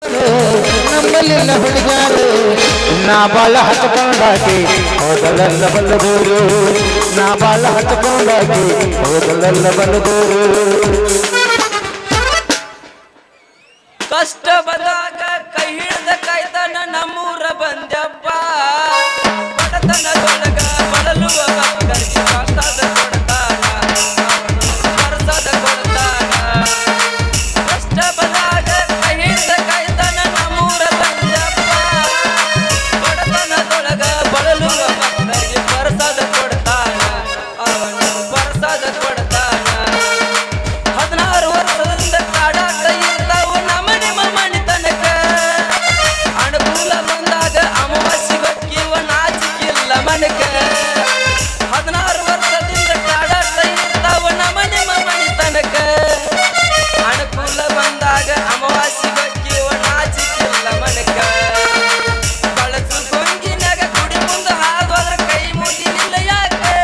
ನಮ್ಮಲ್ಲಿಲ್ಲ ಹುಡುಗಾರು ನಾ ಬಾಳ ಹಚ್ಕೊಂಡಾಕಿ ಹೋದಲೆಲ್ಲ ಬಲ್ಲದೂರು ನಾ ಬಾಳ ಹಚ್ಕೊಂಡಾಕಿ ಹೋದಲೆಲ್ಲ ಬಲ್ಲದೂರು ಕಷ್ಟ ಬಂದಾಗ ಕೈ ಹಿಡಿದ ಕಾಯ್ತಾನ ನಮ್ಮೂರ ಬಂದಪ್ಪ ಬಡತನದೊಳಗ ಬಳಲುವ ಭಕ್ತರಿಗೆ ಪ್ರಸಾದ ಕೊಡ್ತಾನ ಪ್ರಸಾದ ಕೊಡ್ತಾನ ಕಷ್ಟ ಬಂದಾಗ ಕೈ ಹಿಡಿದ ಕಾಯ್ತಾನ ನಮ್ಮೂರ ಬಂದಪ್ಪ ಬಡತನದೊಳಗ ಬಳಲುವ ಭಕ್ತರಿಗೆ ಪ್ರಸಾದ ಕೊಡ್ತಾನ ಅವನು ಪ್ರಸಾದ ಕೊಡ್ತಾನ 16 ವರ್ಷದಿಂದ ಕಾಡಾಟ ಇರ್ತಾವು ನಮ್ಮನೆ ಮನೆ ತನಕ ಅನುಕೂಲ ಬಂದಾಗ ಅಮಾವಾಸ್ಯೆ ಗೊತ್ತಿವ ನಾಚಿಕಿಲ್ಲ ಮನಕ 16 ವರ್ಷದಿಂದ ಕಾಡಾಟ ಇರ್ತಾವು ನಮ್ಮನೆ ಮನೆ ತನಕ ಅನುಕೂಲ ಬಂದಾಗ ಅಮಾವಾಸ್ಯೆ ಗೊತ್ತಿವ ನಾಚಿಕಿಲ್ಲ ಮನಕ ಬಳಸು ಗೊಂಗಿನಾಗ ಕುಡಿ ಮುಂದೆ ಹಾದುವಾಗ ಕೈ ಮುಗಿಲಿಲ್ಲ ಯಾಕೆ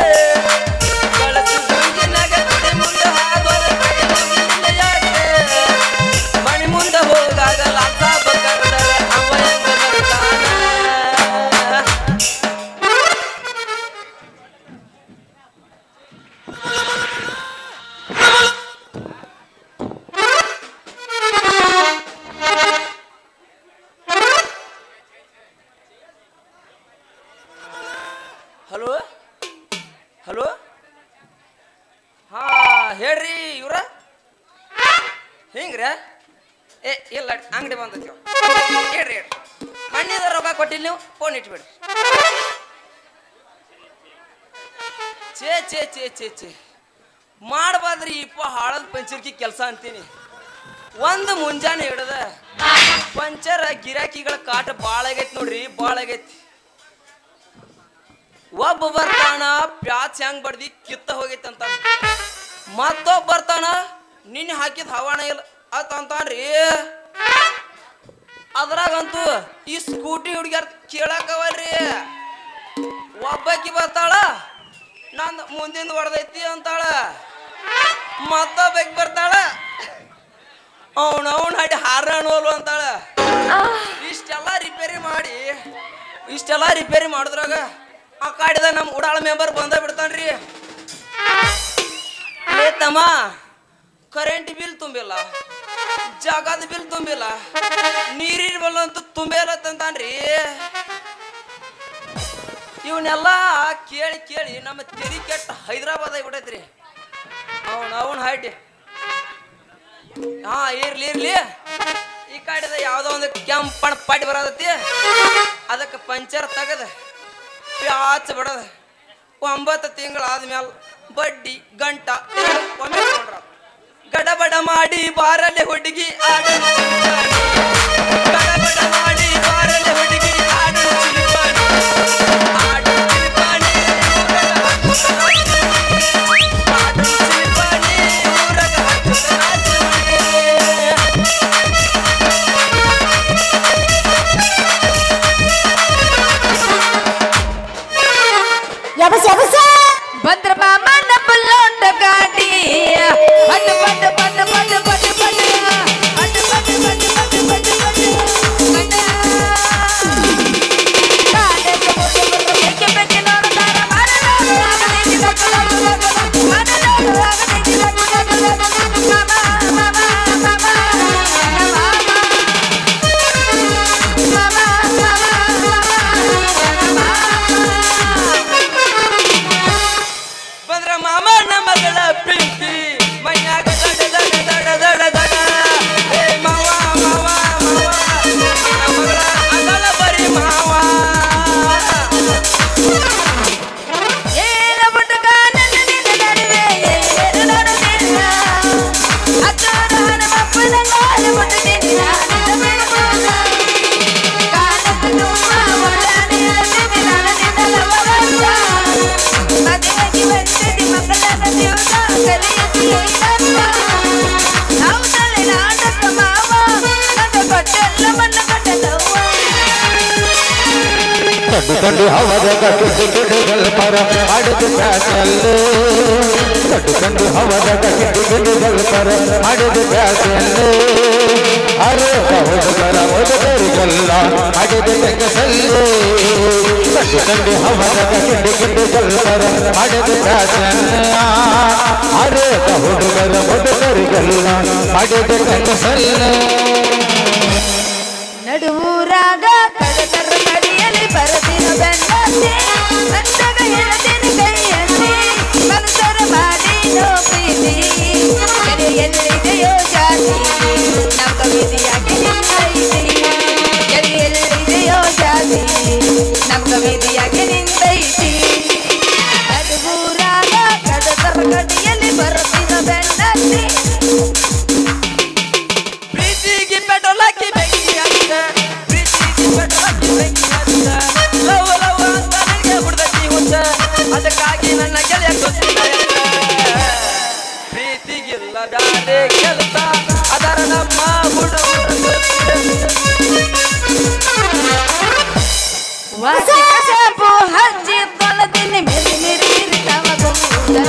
ಬಳಸು ಗೊಂಗಿನಾಗ ಕುಡಿ ಮುಂದೆ ಹಾದುವಾಗ ಕೈ ಮುಗಿಲಿಲ್ಲ ಯಾಕೆ ಮಣಿ ಮುಂದೆ ಹೋಗಾಗ ಲಾಸಾಬ ಕರೆದರ ಅವ ಹೆಂಗ ಬರ್ತಾನ ಹಲೋ ಹಲೋ ಹಾ ಹೇಳ್ರಿ ಇವ್ರ ಹಿಂಗ್ರ ಏ ಇಲ್ಲ ಅಂಗಡಿ ಬಂದೈತಿ ಹೇಳ್ರಿ ಹೇಳ್ರಿ ಮಣ್ಣಿದ ರೊಕ್ಕ ಕೊಟ್ಟಿಲ್ಲ ನೀವು ಫೋನ್ ಇಟ್ಬಿಡ್ರಿ ಚೇ ಚೇ ಚೇ ಚೇ ಚೇ ಮಾಡಬಾದ್ರಿ ಇಪ್ಪ ಹಾಳದ ಪಂಚರ್ಕಿ ಕೆಲಸ ಅಂತೀನಿ ಒಂದು ಮುಂಜಾನೆ ಹಿಡ್ದ ಪಂಚರ ಗಿರಾಕಿಗಳ ಕಾಟ ಭಾಳ ಆಗೈತಿ ನೋಡ್ರಿ ಭಾಳ ಆಗೈತಿ ಒಬ್ಬ ಬರ್ತಾನ ಪ್ಯಾಚ್ ಹೆಂಗ್ ಬಡ್ದಿ ಕಿತ್ತ ಹೋಗೈತಿ ಅಂತ ಮತ್ತೊಬ್ಬ ಬರ್ತಾನ ನಿನ್ನೆ ಹಾಕಿದ ಹವಾಣ ಇಲ್ಲ ಅಂತಾನ್ರಿ ಅದ್ರಾಗಂತೂ ಈ ಸ್ಕೂಟಿ ಹುಡುಗ್ಯಾರ ಕೇಳಾಕವಲ್ರಿ ಒಬ್ಬಾಕಿ ಬರ್ತಾಳ ನಂದು ಮುಂದಿಂದ ಹೊಡೆದೈತಿ ಅಂತಾಳ ಮತ್ತೊಬ್ಬಾಕಿ ಬರ್ತಾಳ ಅವನು ಹಾಡಿ ಹಾರಾಣೋಲ್ವ ಅಂತಾಳ ಇಷ್ಟೆಲ್ಲ ರಿಪೇರಿ ಮಾಡಿದ್ರಾಗ ಆ ಕಾಡಿದ ನಮ್ಮ ಉಡಾಳ ಮೆಂಬರ್ ಬಂದ ಬಿಡ್ತಾನ್ರಿ ಲೇ ತಮ್ಮ ಕರೆಂಟ್ ಬಿಲ್ ತುಂಬಿಲ್ಲ ಜಾಗದ ಬಿಲ್ ತುಂಬಿಲ್ಲ ನೀರಿನ ಬಿಲ್ ಅಂತೂ ತುಂಬಿಲ್ಲ ತಂತಾನ್ರಿ ಇವನ್ನೆಲ್ಲ ಕೇಳಿ ಕೇಳಿ ನಮ್ಮ ತೆರಿ ಕೆಟ್ಟ ಹೈದರಾಬಾದ್ ಆಗಿಬಿಟ್ಟೈತ್ರಿ ಅವನು ಹಾಡಿ ಹಾ ಇರ್ಲಿ ಈ ಕಾಡಿದ ಯಾವುದೋ ಒಂದು ಕೆಂಪಣ ಪಾಟಿ ಬರತೈತಿ ಅದಕ್ಕೆ ಪಂಚರ್ ತೆಗದ ಪ್ಯಾಚ್ ಬಿಡದ 9 ತಿಂಗಳಾದ್ಮೇಲೆ ಬಡ್ಡಿ ಗಂಟ ಒಮ್ಮೆ ತಗೊಂಡ್ರ ಗಡಬಡ ಮಾಡಿ ಬಾರಲೆ ಹುಡುಗಿ ಆಡಲು ಗಡಬಡ ಮಾಡಿ ಬಾರಲೆ ಹುಡುಗಿ ಆಡಲು ಬಂದ್ರ ಮಾಮನ ಬುಲ್ಲೋಟ ಗಾಡಿ ಪಟ್ ಪಟ್ ಪಟ್ ಪಟ್ ಪಟ್ ಪಟ್ ಪಟ್ ಪಟ್ ಪಟ್ ಪಟ್ ಪಟ್ ಪಟ್ ಕಾಡೆ ಬೇಕೆ ಬೇಕೆ ನೋಡ್ತಾರ ಮಾಡಲಾರು ಆಗದೇಕಿ ದಕ್ಕಲಾರು ಮಾಡಲಾರು ಆಗದೇಕಿ ದಕ್ಕಲಾರು ಮಾಮ ಮಾಮ ಮಾಮ ಮಾಮನ ಮಗಳ ಪ್ರೀತಿ ಮೈಯಾಗ ದಡ ದಡ ದಡ ದಡ ದಡ ಏ ಮಾವ ಮಾವ ಮಾವ ನನ್ನ ಮಗಳ ಅದಳ ಬರಿ ಮಾವ ಏನ ಬುಟಕ ನನ್ನ ನಿನ್ನ ನಡುವೆ ಏನು ನೋಡುತ್ತಿಲ್ಲ ಅಚ್ಚರ ಹಣಮಪ್ಪನ ಗಾಳಿ ಮುಟ್ಟುತ್ತಿಲ್ಲ ನಿನ್ನ ಬೆಳಬೋದ ಕಾಲಕ್ಕೆ ತುಂಬ ಒಡನೆ ಅಲ್ಲಿದೆ ನಾನು ನಿನ್ನಲ ಬರಲ್ಲ ಮದುವೆಗೆ ಬಂದಿದ್ದಿ ಮಕ್ಕಳನ್ನ ದಿವಸ ಕಲಿಯುತ್ತಿ ಏನಂತ ನಾವು ತಲೆ ನಾಟಕ ಮಾವ ನನ್ನ ಕೊಟ್ಟೆಲ್ಲ ಮಣ್ಣ ಕೊಟ್ಟದವ್ವ ಕಂಡು ಕಂಡು ಅವರ ಕಟ್ಟು ಪರ ಆಡುತ್ತ ಕಟ್ಟಿಕೊಂಡು ಹವದಾಗ ಕಿಡಿಗಿಡಿ ಜಲ್ಪರ ಮಾಡಿದ ಬ್ಯಾಸೆಯಲ್ಲೇ ಅರೆ ಹುಡುಗರ ಹುಡುಗರಿಗೆಲ್ಲ ಮಾಡಿದ ತೆಗೆಸಲ್ಲೇ ಕಟ್ಟಿಕೊಂಡು ಹವದಾಗ ಕಿಡಿಗಿಡಿ ಜಲ್ಪರ ಮಾಡಿದ ಬ್ಯಾಸೆಯಲ್ಲೇ ಅರೆ ಹುಡುಗರ ಹುಡುಗರಿಗೆಲ್ಲ ಮಾಡಿದ ತೆಗೆಸಲ್ಲೇ ನಡುವೂರಾಗ ಕಡತರ ಕಡಿಯಲ್ಲಿ ಬರದಿನ ಬೆನ್ನತ್ತಿ ಸಂದಾಗ ಹೇಳದಿನ ಕೈಯಲ್ಲಿ ಮನಸರ ಮಾಡಿನೋ ಪ್ರೀತಿ ಎಲ್ಲಿದೆಯೋ ಜಾತಿ ನಮ್ಮ ವಿಧಿಯಾಗಿ ನಿಂತೈತಿ ಎಲ್ಲಿದೆಯೋ ಜಾತಿ ನಮ್ಮ ವಿಧಿಯಾಗಿ ನಿಂತೈತಿ ನಡುವೂರಾಗ ಕಡತರ ಕಡಿಯಲ್ಲಿ ಬರದಿನ ಬೆನ್ನತ್ತಿ ಪ್ರೀತಿಗೆ ಪೆಟ್ರೋಲ್ ಹಾಕಿ ಬೆಂಕಿ ಹಚ್ಚ ಪ್ರೀತಿಗೆ ಪೆಟ್ರೋಲ್ ಹಾಕಿ ಬೆಂಕಿ ಹಚ್ಚ ಲವ್ ಲವ್ ಅಂತ ನನಗೆ ಬಿಡ್ದೈತಿ ಹುಚ್ಚ ಅದಕ್ಕಾಗಿ ನನ್ನ ಗೆಳೆಯ ಗೊತ್ತಿಲ್ಲ ಪ್ರೀತಿಗಿಲ್ಲ ಬ್ಯಾರೆ ಕೆಲಸ ಅದರ ನಮ್ಮ ಹುಡುಗರು ವಾಸಿಕ ಶಾಂಪು ಹಚ್ಚಿ ತೊಳೆದಿನಿ ಮಿರಿ ಮಿರಿ ಇರ್ತಾವ ಗೊಂಬುಗಳ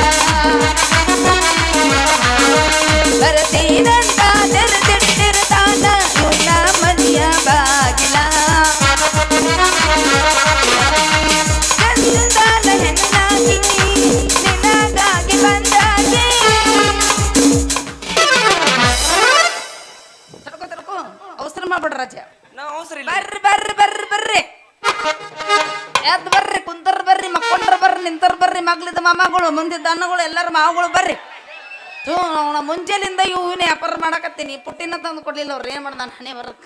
ಬರ್ತೀನಂತ ತೆರೆದಿಟ್ಟಿರ್ತಾನ ಇವನ ಮನೆಯ ಬಾಗಿಲ ಚಂದಾನ ಹೆಣ್ಣಾಗಿ ನಿನಗಾಗಿ ಬಂದಾಗಿ ತಡ್ಕೋ ಅವಸರ ಮಾಡ್ಬೇಡ್ರ ರಾಜ ನಾವು ಅವಸರ ಇಲ್ಲ ಬರ್ರಿ ಬರ್ರಿ ಬರ್ರಿ ಬರ್ರಿ ಎದ್ದು ಬರ್ರಿ ಕುಂತರ್ ಬರ್ರಿ ಮಕ್ಕೊಂಡ್ರ ಬರ್ರಿ ನಿಂತರ್ ಬರ್ರಿ ಮಗ್ಲಿದ ಮಾಮಗಳು ಮುಂದಿದ್ದ ಅನ್ನಗಳು ಎಲ್ಲರ ಮಾವುಗಳು ಬರ್ರಿ ಅವನ ಮುಂಜಾನಿಂದ ಇವನೇ ವ್ಯಾಪಾರ ಮಾಡಕತ್ತೀನಿ ಪುಟ್ಟಿನ ತಂದು ಕೊಡ್ಲಿಲ್ಲ ಅವ್ರು ಏನ್ ಮಾಡ್ದ ಹಣೆ ಬರಕ್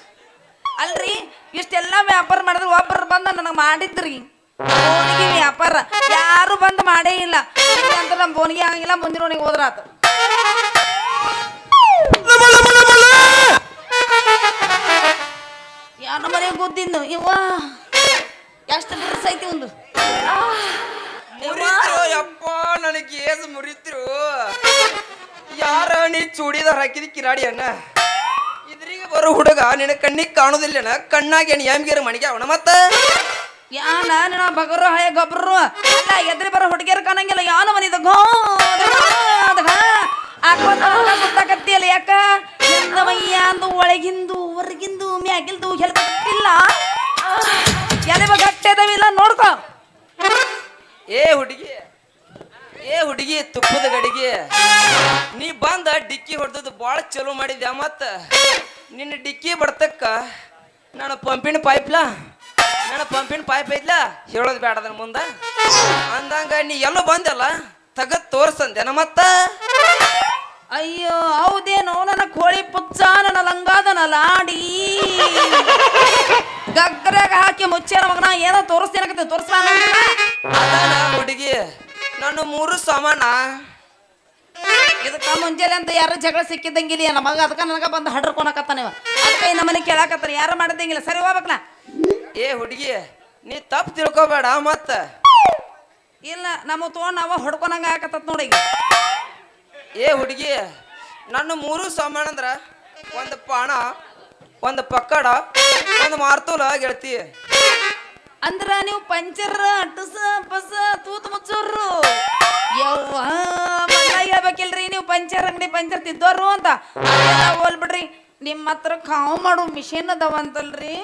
ಅಲ್ರಿ ಇಷ್ಟೆಲ್ಲ ವ್ಯಾಪಾರ ಮಾಡಿದ್ರು ಒಬ್ಬರು ಬಂದ ನನಗೆ ಮಾಡಿದ್ರಿ ಬೋನಿಗೆ ವ್ಯಾಪಾರ ಯಾರು ಬಂದು ಮಾಡೇ ಇಲ್ಲ ಅಂತ ನಮ್ಮ ಬೋನಿಗೆ ಆಗಿಲ್ಲ ಮುಂದಿನವನಿಗೆ ಹೋದ್ರಾತ ಯಾರ ಮನೆ ಗುದ್ದಿದ್ದು ಇವ ಎಷ್ಟು ಡ್ರೆಸ್ ಐತಿ ಒಂದು ಮುರಿದ್ರು ಯಪ್ಪ ನನಗೆ ಏಸ್ ಮುರಿದ್ರು ಯಾರ ನೀ ಚೂಡಿದಾರ ಹಾಕಿದ ಕಿರಾಡಿ ಅಣ್ಣ ಇದ್ರಿಗೆ ಬರೋ ಹುಡುಗ ನಿನ್ನ ಕಣ್ಣಿಗೆ ಕಾಣುದಿಲ್ಲನ ಕಣ್ಣಾಗಿ ಏನು ಯಾಮ್ಗಿರ ಮಣಿಗೆ ಅವನ ಮತ್ತ ಯಾನ ನಿನ್ನ ಬಗರು ಹಳೆ ಗೊಬ್ಬರು ಅಲ್ಲ ಎದ್ರಿ ಬರೋ ಹುಡುಗಿಯರು ಕಾಣಂಗಿಲ್ಲ ಯಾನ ಮನಿದ ಗೊತ್ತಾಗತ್ತಿಯಲ್ಲ ಯಾಕ ಎಂದ ಮಯ್ಯ ಅಂದು ಒಳಗಿಂದು ಹೊರಗಿಂದು ಮ್ಯಾಗಿಲ್ದು ಹೇಳ್ತಿಲ್ಲ ಎಲೆವ ಗಟ್ಟೆದವಿಲ್ಲ ನೋಡ್ಕೊ ಏ ಹುಡುಗಿ ತುಪ್ಪದ ಗಡಿಗೆ ನೀ ಬಂದ ಡಿಕ್ಕಿ ಹೊಡೆದದ್ದು ಭಾಳ ಚಲೋ ಮಾಡಿದ್ಯಾ ಮತ್ತ ನಿನ್ನ ಡಿಕ್ಕಿ ಬಡ್ತಕ್ಕ ನನ್ನ ಪಂಪಿನ ಪೈಪ್ ಐತ್ಲ ಹೇಳೋದು ಬೇಡ ಅದನ್ನ ಮುಂದ ಅಂದಂಗ ನೀ ಎಲ್ಲೋ ಬಂದಲ್ಲ ತಗದ್ ತೋರ್ಸಂದೇನ ಮತ್ತ ಅಯ್ಯೋ ಹೌದೇನೋ ನನ್ನ ಕೋಳಿ ಪುಚ್ಚ ನನ್ನ ಲಂಗಾದನ ಲಾಡಿ ಗಗ್ಗರಾಗ ಹಾಕಿ ಮುಚ್ಚೇನ ಮಗನ ಏನೋ ತೋರಿಸ್ತೇನಕತ್ತೆ ತೋರಿಸ್ಲ ಅದಾನ ಹುಡುಗಿ ನನ್ನ 3 ಸಾಮಾನ ಇದಕ್ಕ ಮುಂಜಾನೆ ಅಂತ ಯಾರು ಜಗಳ ಸಿಕ್ಕಿದ್ದಂಗಿಲ್ಲ ನಮ್ಮ ಮಗ ಅದಕ್ಕ ನನಗ ಬಂದು ಹಡ್ರಕೊಳಕತ್ತಾನ ಇವ ಅದಕ್ಕೆ ನಮ್ಮನೆ ಕೇಳಾಕತ್ತಾನ ಯಾರು ಮಾಡದಂಗಿಲ್ಲ ಸರಿ ಹೋಗ್ಬೇಕಲ್ಲ ಏ ಹುಡುಗಿ ನೀ ತಪ್ಪು ತಿಳ್ಕೊಬೇಡ ಮತ್ತ ಇಲ್ಲ ನಮ್ಮ ತಗೊಂಡ್ ನಾವ ಹೊಡ್ಕೊನಂಗ ಆಕತ್ತತ್ ನೋಡಿ ಏ ಹುಡುಗಿ ನನ್ನ 3 ಸಾಮಾನ ಅಂದ್ರ ಒಂದು ಪಾಣ ಒಂದು ಪಕ್ಕಡ ಒಂದು ಮಾರ್ತೂಲ ಗೆಳತಿ ಅಂದ್ರ ನೀವು ಪಂಚರ್ ಅಟ್ಟಸ ಬಸ ತೂತ್ ಮುಚ್ಚೋರು ಯವ್ವ ಹೇಳ್ಬೇಕಿಲ್ರಿ ನೀವು ಪಂಚರ್ ಅಂಗಡಿ ಪಂಚರ್ ತಿದ್ದೋರು ಅಂತ ಹೋಲ್ ಬಿಡ್ರಿ ನಿಮ್ಮ ಹತ್ರ ಕಾವು ಮಾಡೋ ಮಿಷಿನ್ ಅದಾವಂತಲ್ರಿ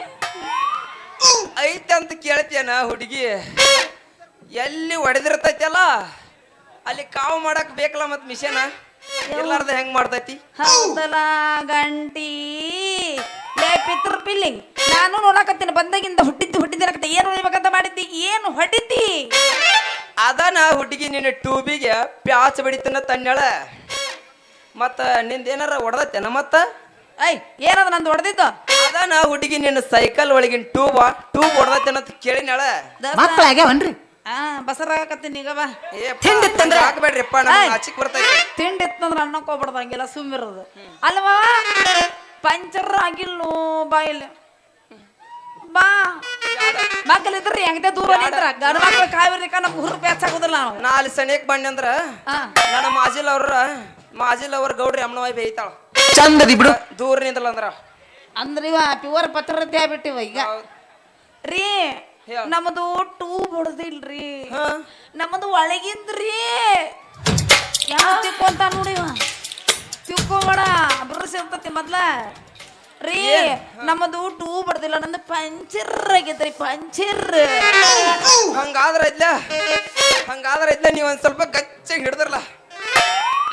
ಐತೆ ಅಂತ ಕೇಳ್ತೇನ ಹುಡುಗಿ ಎಲ್ಲಿ ಹೊಡೆದಿರ್ತೈತಲ್ಲ ಅಲ್ಲಿ ಕಾವು ಮಾಡಕ್ ಬೇಕಲ್ಲ ಮತ್ ಮಿಷನ್ ಇರ್ಲಾರ್ದ ಹೆಂಗ್ ಮಾಡ್ತೈತಿ ಹೌದಲ್ಲ ಗಂಟಿ ಲೇ ಪಿತೃ ಪಿಲ್ಲಿಂಗ್ ನಾನು ನೋಡಕತ್ತೀನಿ ಬಂದಾಗಿಂದ ಹುಟ್ಟಿದ್ದಿನಕತ್ತೆ ಏನು ಹೊಡಿಬೇಕಂತ ಮಾಡಿದ್ದಿ ಏನು ಹೊಡಿತಿ ಅದನ ಹುಡುಗಿ ನಿನ್ನ ಟ್ಯೂಬಿಗೆ ಪ್ಯಾಚ್ ಬಡಿತನ ತಣ್ಣಳ ಮತ್ತ ನಿಂದೇನಾರ ಹೊಡೆದತ್ತೇನ ಮತ್ತ ಐ ಏನದ ನಂದು ಹೊಡೆದಿದ್ದು ಅದನ ಹುಡುಗಿ ನಿನ್ನ ಸೈಕಲ್ ಒಳಗಿನ ಟ್ಯೂಬ್ ಹೊಡೆದತ್ತೇನ ಅಂತ ಕೇಳಿನಾಳ ಮಕ್ಕಳಾಗ್ಯಾವನ್ರಿ ಬಸರಾಗತ್ತೀನಿ ಈಗ ಬಾ ತಿಂಡಿತ್ತಂದ್ರೆ ಹಾಕ್ಬೇಡ್ರಿಪ್ಪ ನಮ್ಗೆ ಆಚಿಕ್ ಬರ್ತೈತಿ ತಿಂಡಿತ್ತಂದ್ರೆ ಅನ್ನಕ್ಕೆ ಹೋಗ್ಬಿಡ್ದಂಗಿಲ್ಲ ಸುಮ್ಮಿರೋದು ಅಲ್ವಾ ಪಂಚರ್ ಆಗಿಲ್ಲೋ ಬಾಯಿಲ್ಲ ಬಾ ಮಕ್ಕಳಿದ್ರಿ ಹೆಂಗದೆ ದೂರ ನಿಂತ್ರ ಗಂಡ ಮಕ್ಳು ಕಾವಿರ್ಲಿಕ್ಕ ನಮ್ಗೆ ಹುರು ಪ್ಯಾಚ್ ಆಗುದಿಲ್ಲ ನಾವು 4 ಸನಿಯಕ್ ಬಣ್ಣಿ ಅಂದ್ರ ನನ್ನ ಮಾಜಿಲ್ ಅವ್ರ ಗೌಡ್ರಿ ಅಮ್ಮನವಾಯಿ ಬೇಯ್ತಾಳ ಚಂದದಿ ಬಿಡು ದೂರ ನಿಂದಲ್ಲ ಅಂದ್ರ ಅಂದ್ರೆ ಇವ ಪ್ಯೂರ್ ಪತ್ರತೆ ಆಗ್ಬಿಟ್ಟಿವ ಈಗ ರೀ ನಮ್ಮದು ಟೂಬ್ ಹೊಡೆದಿಲ್ರಿ ನಮ್ಮದು ಒಳಗಿಂದ್ರಿ ಯಾವ ತಿಕ್ಕೊಂತ ನೋಡಿ ತಿಕ್ಕೋಬೇಡ ಬ್ರಷ್ ಇರ್ತತಿ ಮೊದ್ಲ ರೀ ನಮ್ಮದು ಟೂ ಬರ್ದಿಲ್ಲ ನಂದು ಪಂಚರ್ ಆಗೈತ್ರಿ ಪಂಚರ್ ಹಂಗಾದ್ರ ಇದ್ಲ ನೀವ್ ಒಂದ್ ಸ್ವಲ್ಪ ಗಚ್ಚಾಗಿ ಹಿಡ್ದ್ರಲ್ಲ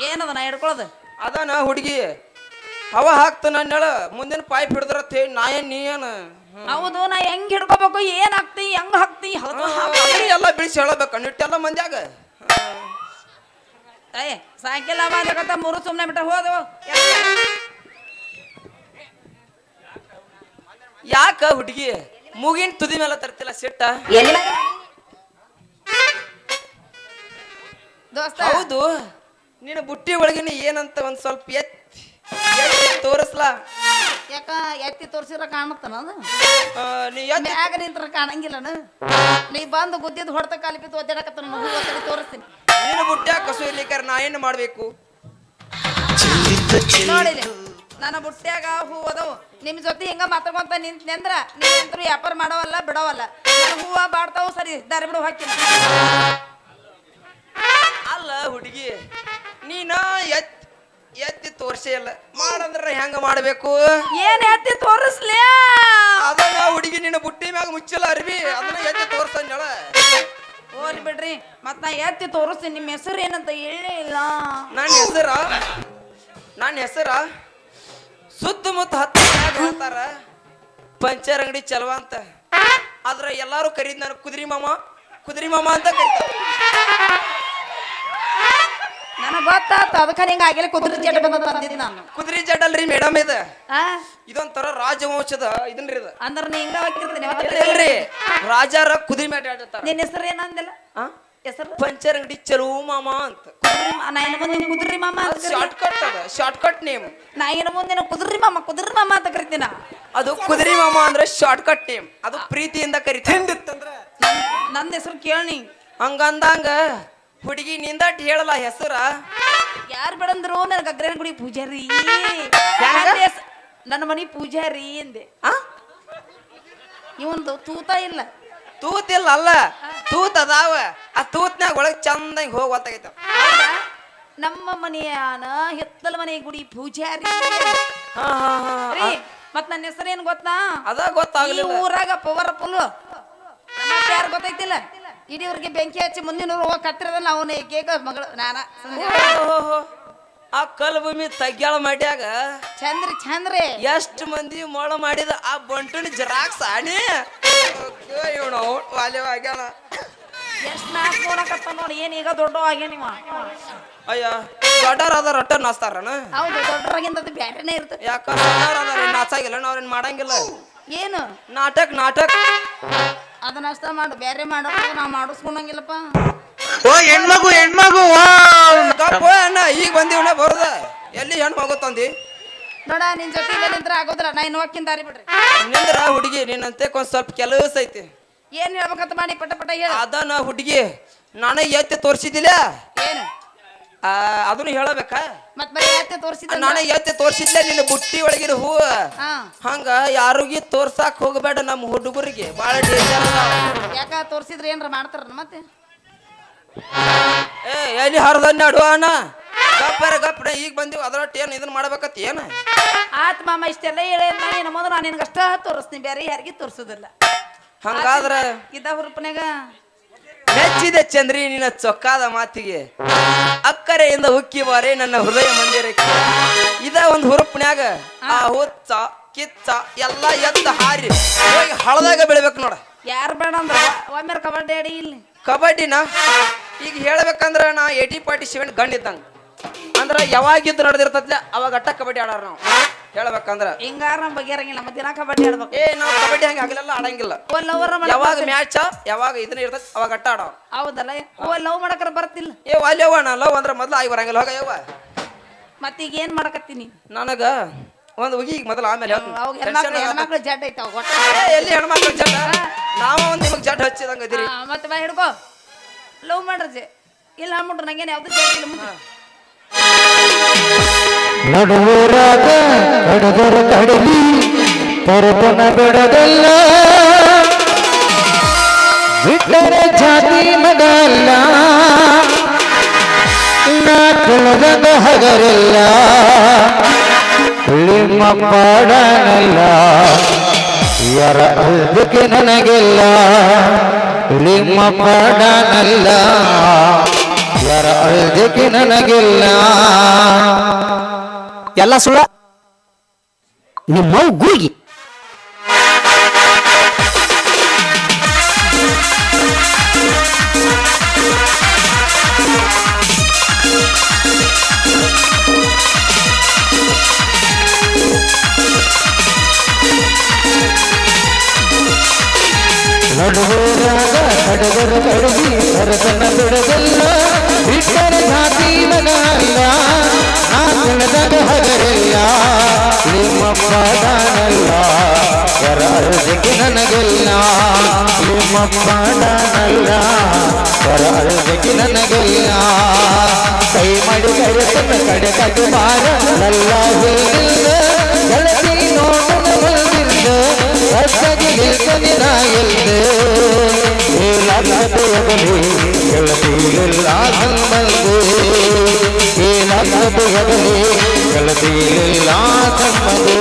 ಏನದ ನಾ ಹಿಡ್ಕೊಳ್ಳೋದು ಅದಾನ ಹುಡುಗಿ ಹವ ಹಾಕ್ತ ನನ್ನ ಮುಂದಿನ ಪಾಯ್ಪ್ ಹಿಡಿದ್ರ ನಾ ಏನ್ ನೀ ಏನ್ ಹೌದು ನಾ ಹೆಂಗ್ ಹಿಡ್ಕೋಬೇಕು ಏನ್ ಹಾಕ್ತಿ ಹೆಂಗ್ ಹಾಕ್ತಿ ಎಲ್ಲ ಬಿಡಿಸಿ ಹೇಳಬೇಕ ನಿಟ್ಟೆಲ್ಲ ಮಂದ್ಯಾಗ ಸಾಯಂಕಾಲ ಮಾಡ್ಬೇಕಂತ ಮೂರು ಸುಮ್ನೆ ಬಿಟ್ಟ ಹೋದವು ಯಾಕ ಹುಡುಗಿ ಮೂಗಿನ ತುದಿ ಮೇಲೆ ತರ್ತಿಲ್ಲ ಸಿಟ್ಟ ದೋಸ್ತ ಹೌದು ನೀನು ಬುಟ್ಟಿ ಒಳಗಿನ ಏನಂತ ಒಂದ್ ಸ್ವಲ್ಪ ಎತ್ತಿ ತೋರಿಸ್ಲಾ ಯಾಕ ಎತ್ತಿ ತೋರ್ಸಿರ ಕಾಣುತ್ತಾನ ಅದು ನೀ ಮ್ಯಾಗ ನಿಂತ್ರ ಕಾಣಂಗಿಲ್ಲನ ನೀ ಬಂದು ಗುದ್ದಿದ್ ಹೊಡ್ತ ಕಾಲಿ ಬಿದ್ದು ಒದ್ದಾಡಕತ್ತ ತೋರಿಸ್ತೀನಿ ನೀನು ಬುಟ್ಟ್ಯಾಗ ಕಸು ಇರ್ಲಿಕ್ಕಾರ ನಾ ಏನ್ ಮಾಡ್ಬೇಕು ನೋಡಿಲಿ ನನ್ನ ಬುಟ್ಟ್ಯಾಗ ಹೂವು ಅದಾವು ನಿಮ್ ಜೊತೆ ಹಿಂಗ ಮಾತಾಡ್ಕೊಂತ ನಿಂತ್ನೆಂದ್ರ ನೀವಂತರೂ ವ್ಯಾಪಾರ ಮಾಡವಲ್ಲ ಬಿಡವಲ್ಲ ಹೂವ ಬಾಡ್ತಾವು ಸರಿ ದಾರಿ ಬಿಡು ಹಾಕಿನ ಅಲ್ಲ ಹುಡುಗಿ ನೀನ ಎತ್ತಿ ತೋರ್ಸೇ ಇಲ್ಲ ಮಾಡಂದ್ರ ಹೆಂಗ ಮಾಡ್ಬೇಕು ಏನ್ ಎತ್ತಿ ತೋರಿಸ್ಲೇ ಅದನ್ನ ಹುಡುಗಿ ನಿನ್ನ ಬುಟ್ಟಿ ಮ್ಯಾಗ ಮುಚ್ಚಿಲ್ಲ ಅರ್ಬಿ ಅದನ್ನ ಎತ್ತಿ ತೋರ್ಸಂಜಳ ಹೋಗ್ಲಿ ಬಿಡ್ರಿ ಮತ್ ನಾ ಎತ್ತಿ ತೋರಿಸ್ತೀನಿ ನಿಮ್ಮ ಹೆಸರು ಏನಂತ ಹೇಳೇ ಇಲ್ಲ ನನ್ನ ಹೆಸರ ಸುತ್ತಮುತ್ತ ಹತ್ತು ಹೇಳ್ತಾರ ಪಂಚರ್ ಅಂಗಡಿ ಚಲವ ಅಂತ ಆದ್ರ ಎಲ್ಲಾರು ಕರೀದ್ ನಾನು ಕುದುರಿ ಮಾಮ ಅಂತ ಕರೀತಾರ ನನಗ್ ಗೊತ್ತಾತ ಅದಕ್ಕ ಹಿಂಗ ಆಗಿಲ್ಲ ಕುದುರೆ ಜಡ ಬಂದಿದ್ ನಾನು ಕುದುರಿ ಜಡಲ್ರಿ ಮೇಡಮ್ ಆ ಇದೊಂಥರ ರಾಜವಂಶದ ಇದನ್ರಿ ಇದು ಅಂದ್ರ ನೀ ಹಿಂಗ ಹಾಕಿರ್ತೀನಿ ಇಲ್ರಿ ರಾಜಾರ ಕುದುರೆ ಮೇಲೆ ಆಡ್ತಾರ ನಿನ್ನ ಹೆಸರು ಏನಂದಿಲ್ಲ ಹೆಸರು ಪಂಚರ್ ಅಂಗಡಿ ಚಲೋ ಮಾಮ ಅಂತ ನಾ ಇನ್ನು ಮುಂದೆ ಕುದುರೆ ಮಾಮ ಅಂತ ಶಾರ್ಟ್ ಕಟ್ ನೇಮ್ ನಾ ಇನ್ನು ಮುಂದೆ ಕುದುರೆ ಮಾಮ ಅಂತ ಕರಿತೀನ ಅದು ಕುದುರೆ ಮಾಮ ಅಂದ್ರೆ ಶಾರ್ಟ್ ಕಟ್ ನೇಮ್ ಅದು ಪ್ರೀತಿಯಿಂದ ಕರಿತಾರೆ ನಂದ ಹೆಸರು ಕೇಳಿ ಹಂಗಂದಂಗ ಹುಡುಗಿ ನಿಂದಟ್ ಹೇಳಲ್ಲ ಹೆಸರ ಯಾರು ಬೇಡಂದ್ರು ನನ್ ಗಗ್ರೇನ ಗುಡಿ ಪೂಜಾರಿ ನನ್ನ ಮನಿ ಪೂಜಾರಿ ಎಂದೆ ಇವಂದು ತೂತ ಇಲ್ಲ ತೂತಿಲ್ಲ ಅಲ್ಲ ತೂತ್ ಅದಾವ ಆ ತೂತ್ನ್ಯಾಗ ಒಳಗ್ ಚಂದಂಗ್ ಹೋಗಿ ಗೊತ್ತಾಗೈತ ನಮ್ಮ ಮನೆಯಾನ ಹಿತ್ತಲ ಮನೆ ಗುಡಿ ಪೂಜಾರಿ ಮತ್ ನನ್ನ ಹೆಸರೇನ್ ಗೊತ್ತಾ ಅದ ಗೊತ್ತಾಗ್ಲಿಲ್ಲ ಊರಾಗ ಪವರ್ ಫುಲ್ ಯಾರು ಗೊತ್ತೈತಿಲ್ಲ ಇಡೀವ್ರಿಗೆ ಬೆಂಕಿ ಹಚ್ಚಿ ಮುಂದಿನ ಹೋಗ ಕತ್ತಿರದಲ್ಲ ಅವನ ಕೇಕ ಮಗಳು ನಾನ ಆ ಕಲ್ಲು ಭೂಮಿ ತಗ್ಯಾಳ ಮಾಡ್ಯಾಗ ಚಂದ್ರಿ ಎಷ್ಟು ಮಂದಿ ಮೊಳ ಮಾಡಿದ ಆ ಬಂಟುನ ಜರಾಕ್ಸ್ ಆಣಿ ಆಗ್ಯಾನ ಎಷ್ಟ್ ನಾಕ್ ನೋಡಕತ್ತ ನೋಡಿ ಏನ್ ಈಗ ದೊಡ್ಡ ಆಗ್ಯ ನೀವ ಅಯ್ಯ ದೊಡ್ಡವ್ರ ಅದ ರೊಟ್ಟ ನಾಸ್ತಾರನ ಹೌದು ದೊಡ್ಡರಾಗಿಂದ ಬ್ಯಾರೆನೇ ಇರ್ತದೆ ಯಾಕ ಸಣ್ಣವ್ರ ಅದಾರ ನಾಚಾಗಿಲ್ಲ ನಾವ್ರೇನ್ ಮಾಡಂಗಿಲ್ಲ ಏನು ನಾಟಕ ಅದನ್ನ ಅಷ್ಟ ಮಾಡು ಬೇರೆ ಮಾಡೋ ನಾವ್ ಮಾಡಿಸ್ಕೊಂಡಂಗಿಲ್ಲಪ್ಪ ಓ ಹೆಣ್ಮಗು ಅಣ್ಣ ಈಗ ಬಂದಿವಣ್ಣ ಬರೋದ ಎಲ್ಲಿ ಹೆಣ್ಮಗು ತಂದಿ ನೋಡ ನಿನ್ ಜೊತೆ ಇಲ್ಲ ನಿಂತ್ರ ಆಗೋದಿಲ್ಲ ನಾ ಇನ್ನು ಹೋಗ್ತೀನಿ ದಾರಿ ಬಿಡ್ರಿ ನಿಂದ್ರ ಹುಡುಗಿ ನಿನ್ನಂತೆ ಒಂದ್ ಸ್ವಲ್ಪ ಕೆಲಸ ಐತಿ ಏನ್ ಹೇಳ್ಬೇಕಂತ ಮಾಡಿ ಪಟ ಹೇಳ ಅದನ್ನ ಹುಡುಗಿ ನಾನೇ ಎತ್ತಿ ತೋರ್ಸಿದ್ದಿಲ್ಲ ಏನು ಅದನ್ನು ಹೇಳಬೇಕಾ ಮತ್ ಬರೀ ಎತ್ತಿ ತೋರಿಸಿದ ನಾನೇ ಎತ್ತಿ ತೋರ್ಸಿದ್ಲೆ ನಿನ್ನ ಬುಟ್ಟಿ ಒಳಗಿನ ಹೂವ ಹಂಗ ಯಾರಿಗಿ ತೋರ್ಸಾಕ್ ಹೋಗಬೇಡ ನಮ್ಮ ಹುಡುಗರಿಗೆ ಬಾಳ ಡೇಂಜರ್ ಯಾಕ ತೋರ್ಸಿದ್ರೆ ಏನ್ರ ಮಾಡ್ತಾರ ಮತ್ತೆ ಎಲ್ಲಿ ಹರದನ್ನ ಅಡುವ ಅಣ್ಣ ಗಪ್ಪ ಈಗ ಬಂದಿವ್ ಅದ್ರೊಟ್ಟು ಏನ್ ಇದನ್ನ ಮಾಡ್ಬೇಕತ್ ಏನ ಆತ್ ಮಾಮ ಇಷ್ಟೆಲ್ಲ ಹೇಳಿಲ್ಲ ಏನು ಮೊದಲು ನಾನು ನಿನ್ಗಷ್ಟ ತೋರಿಸ್ತೀನಿ ಬೇರೆ ಯಾರಿಗೆ ತೋರಿಸೋದಿಲ್ಲ ಹಂಗಾದ್ರ ಇದ್ದ ಹುರುಪನ್ಯಾಗ ಮೆಚ್ಚಿದೆ ಚಂದ್ರಿ ನಿನ್ನ ಚೊಕ್ಕಾದ ಮಾತಿಗೆ ಅಕ್ಕರೆಯಿಂದ ಉಕ್ಕಿ ಬಾರೆ ನನ್ನ ಹೃದಯ ಮಂದಿರಕ್ಕೆ ಇದ ಒಂದ್ ಹುರುಪ್ನ್ಯಾಗ ಆ ಹುಚ್ಚ ಕಿಚ್ಚ ಎಲ್ಲ ಎದ್ದ ಹಾರಿ ಹೋಗಿ ಹಳದಾಗ ಬೆಳಿಬೇಕು ನೋಡ ಯಾರು ಬೇಡ ಅಂದ್ರ ಒಮ್ಮೆ ಕಬಡ್ಡಿ ಆಡಿ ಇಲ್ಲಿ ಕಬಡ್ಡಿನ ಈಗ ಹೇಳ್ಬೇಕಂದ್ರ ನಾ 80-47 ಗಂಡ ಇದ್ದಂಗ ಅಂದ್ರ ಯಾವಾಗಿದ್ದು ನಡೆದಿರ್ತದ್ಲ ಅವಾಗ ಅಟ್ಟ ಕಬಡ್ಡಿ ಆಡಾರ ನಾವು ಹೇಳ್ಬೇಕಂದ್ರ ಹಿಂಗಾರ ನಮ್ ಬಗೆರಂಗಿಲ್ಲ ನಮ್ಮ ದಿನ ಕಬಡ್ಡಿ ಆಡ್ಬೇಕು ನಾವು ಕಬಡ್ಡಿ ಹಂಗ ಆಗಲಿಲ್ಲ ಆಡಂಗಿಲ್ಲ ಯಾವಾಗ ಮ್ಯಾಚ್ ಯಾವಾಗ ಇದನ್ನ ಇರ್ತದ ಅವಾಗ ಅಟ್ಟ ಆಡೋ ಹೌದಲ್ಲ ಲವ್ ಮಾಡಕ್ರ ಬರ್ತಿಲ್ಲ ವಾಲ್ಯವ ನಾ ಲವ್ ಅಂದ್ರ ಮೊದ್ಲು ಆಗಿ ಬರಂಗಿಲ್ಲ ಹೋಗ ಯವ್ವ ಮತ್ತೀಗ ಏನ್ ಮಾಡಕತ್ತೀನಿ ನನಗ ಒಂದ್ ಹುಗಿ ಈಗ ಮೊದಲು ಆಮೇಲೆ ಹೆಣ್ಮಕ್ಳು ಜಡ್ ಐತಾವ ಎಲ್ಲಿ ಹೆಣ್ಮಕ್ಳು ಜಡ್ ನಾವ ಒಂದ್ ನಿಮಗ್ ಜಡ್ ಹಚ್ಚಿದಂಗ ಅದಿರಿ ಮತ್ತೆ ಬಾ ಹಿಡ್ಕೋ ಲವ್ ಮಾಡ್ರಜೆ ಇಲ್ಲ ಅಂದ್ಬಿಟ್ರು ನಂಗೇನು ಯಾವ್ದು ಜಡ್ ಇಲ್ಲ ಮುಂದೆ ನಡುವೂರಾಗ ಕಡದರ ಕಡಲಿ ಪರಪನ ಬಿಡದಲ್ಲ ಬಿಟ್ಟರೆ ಜಾತಿ ಮಗಲ್ಲ ನಾ ತಿಳಿದಂಗ ಹಗರಿಲ್ಲ ನಿಮ್ಮ ಪಾಡನಲ್ಲ ಯಾರ ಅರ್ಧಕ್ಕೆ ನನಗಿಲ್ಲ ನಿಮ್ಮ ಪಾಡನಲ್ಲ ಯಾರ ಅರ್ಧಕ್ಕೆ ನನಗಿಲ್ಲ ಎಲ್ಲ ಸುಳ್ಳ ನಿಮ್ಮ ಗೂಗಿ ನಡುವರಾಗ ಕಡಗರ ಕಡಗಿ ಸರಸನ ಬಿಡದಲ್ಲ ಬಿಟ್ಟರ ಜಾತಿ ಮಗ ಅಲ್ಲ ನಾ ತಿಳಿದಾಗ ಹಗರಿಲ್ಲ ನಿಮ್ಮ ಪಾಡನಲ್ಲ ಯಾರ ಅರ್ಧಕ್ಕೆ ನನಗಿಲ್ಲ ನಿಮ್ಮ ಪಾಡನಲ್ಲ ಯಾರ ಅರ್ಧಕ್ಕೆ ನನಗಿಲ್ಲ ಕೈ ಮಾಡಿ ಕರೆತನ ಕಡೆ ಕಡೆ ಬಾರ ನಲ್ಲ ಹೇಳಿಲ್ಲ ಗೆಳತಿ ನೋಡನ ಬಂದಿಲ್ಲ ರಸ್ತೆಗೆ ನಿಲ್ಕನಿನ ಇಲ್ದೆ ಏನಾಗಬೇಕಲಿ ಗೆಳತಿಯಿಲ್ಲ ಸಂಬಂಧೆ ಏನಾಗಬೇಕಲಿ ಗೆಳತಿಯಿಲ್ಲ ಸಂಬಂಧೆ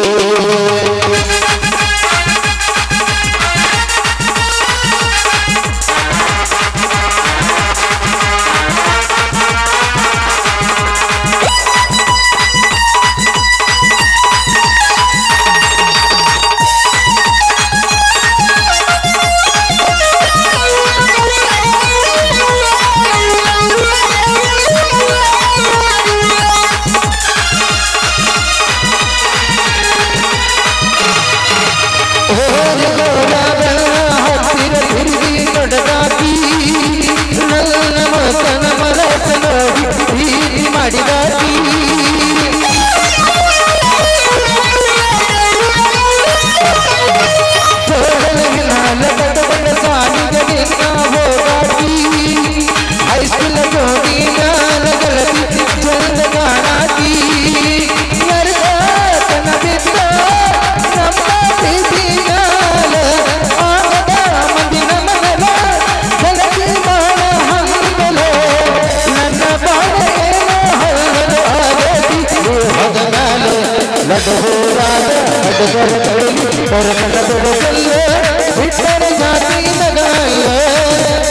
ಬಿಟ್ಟರ ಜಾತಿ ಮಗಲ್ಲ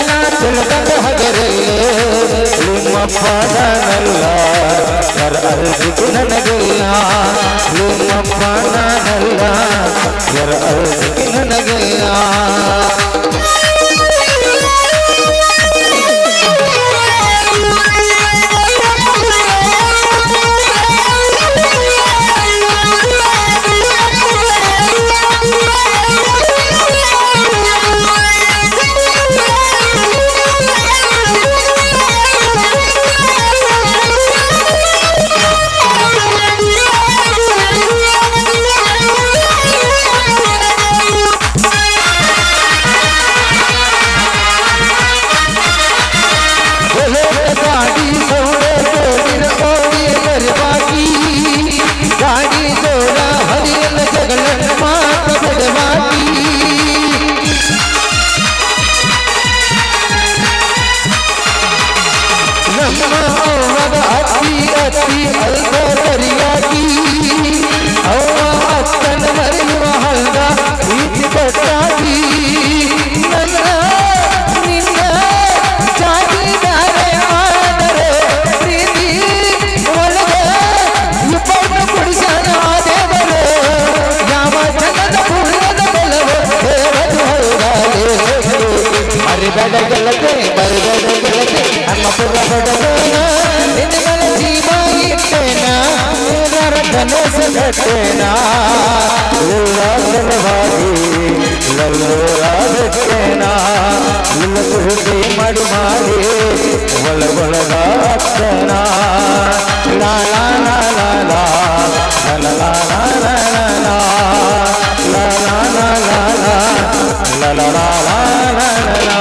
ನಾ ತಿಳಿದಾಗ ಹಗರಿಲ್ಲ ನಿಮ್ಮ ಪಾಡನಲ್ಲ ಯಾರ ಅರ್ಧಕ್ಕೆ ನನಗಿಲ್ಲ ನಿಮ್ಮ ಪಾಡನಲ್ಲ ಯಾರ ಅರ್ಧಕ್ಕೆ ನನಗಿಲ್ಲ ಬಡಗಲತೆ ಬರಗಲತೆ ನಮ್ಮ ಪುರ ಬಡಗನ ನಿನ್ನಗಳ ಜೀವ ಇಟ್ಟೇನ ನರಕನ ಸಗಟೇನ ಉಲ್ಲಾಸವಾಗಿ ಲಲ್ಲೋರಾದಕ್ಕೇನ ನಿನ್ನ ಸುದ್ದಿ ಮಾಡಿ ಮಾಡಿ ಒಳಗೊಳಗಾಗ್ತೇನ ಲಾ ಲಾ ಲಾ ಲಾ ಲಾ ಲಾ ಲಾ ಲಾ ಲಾ ಲಾ ಲಾ ಲಾ ಲಾ ಲಾ ಲಾ ಲಾ ಲಾ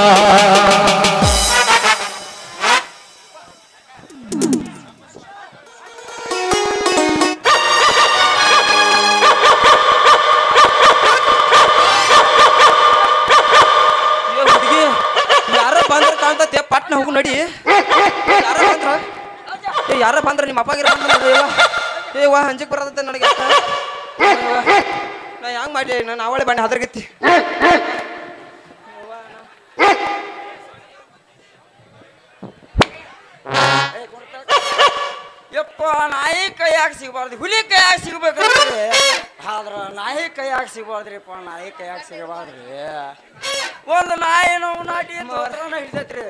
ಹುಡುಗಿ ಯಾರೋ ಬಂದ್ರ ಕಾಣ್ತತೆ ಪಟ್ನ ಹೋಗು ನಡಿ ಯಾರೋ ಬಂದ್ರ ಏ ಯಾರ ಬಂದ್ರ ನಿಮ್ಮ ಅಪ್ಪಗಿರ ಬಂದ್ರ ಏ ವಾ ಹಂಜಕ್ ಬರತ್ತೆ ನನಗೆ ನಾ ಹೆಂಗ್ ಮಾಡಿ ನಾನು ಅವಳೆ ಬಣ್ಣ ಹದರ್ಗತ್ತಿ ಯಪ್ಪ ನಾಯಿ ಕೈಯಾಗ ಸಿಗಬಾರ್ದು ಹುಲಿ ಕೈಯಾಗ ಸಿಗ್ಬೇಕಂದ್ರೆ ಆದ್ರ ನಾಯಿ ಕೈಯಾಗ ಸಿಗಬಾರ್ದ್ರಿಪ್ಪ ನಾಯಿ ಕೈಯಾಗ ಸಿಗಬಾರ್ದ್ರಿ ಒಂದು ನಾಯಿ ನೋವು ನಾಟಿ ಹಿಡಿತೈತ್ರಿ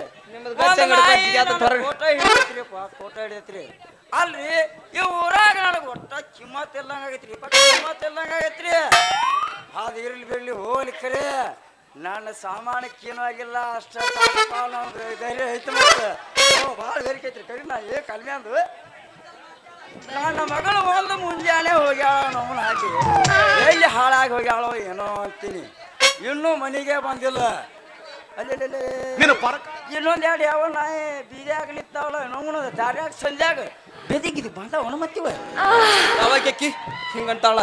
ಫೋಟೋ ಹಿಡಿಯತ್ರಿ ಅಲ್ರಿ ಈ ಊರಾಗ ನನಗೆ ಒಟ್ಟ ಕಿಮ್ಮತ್ ಇಲ್ಲಂಗ ಆಗೈತ್ರಿ ಕಿಮ್ಮತ್ ಇಲ್ಲಂಗ ಆಗೈತ್ರಿ ಅದು ಇರ್ಲಿ ಬಿಡ್ಲಿ ಹೋಗ್ಲಿ ಖರೆ ನನ್ನ ಸಾಮಾನ್ಯಕ್ಕೇನು ಆಗಿಲ್ಲ ಅಷ್ಟ ಧೈರ್ಯ ಐತೆ ಮತ್ತೆ ಭಾಳ ಬೇರಿಕೆ ಐತ್ರಿ ಕರಿ ನಾ ಕಲ್ಮೆ ಅಂದು ನನ್ನ ಮಗಳು ಒಂದು ಮುಂಜಾನೆ ಹೋಗ್ಯಾಳ ನಮ್ಮನ್ನ ಹಾಕಿ ಎಲ್ಲಿ ಹಾಳಾಗಿ ಹೋಗ್ಯಾಳೋ ಏನೋ ಅಂತೀನಿ ಇನ್ನೂ ಮನೆಗೆ ಬಂದಿಲ್ಲ ಅಲ್ಲಿ ಇನ್ನೊಂದು ಎರಡು ಯಾವ ನಾಯಿ ಬೀದಿಯಾಗ ನಿಂತಾವಲ್ಲ ನಮ್ಮನ ದಾರ್ಯಾಗ ಸಂಧ್ಯಾಗ ಬೆದಿಗಿದ್ದು ಬಂದವನ ಮತ್ತಿವ ಅವಾಗಕ್ಕಿ ಹಿಂಗಂತಾಳ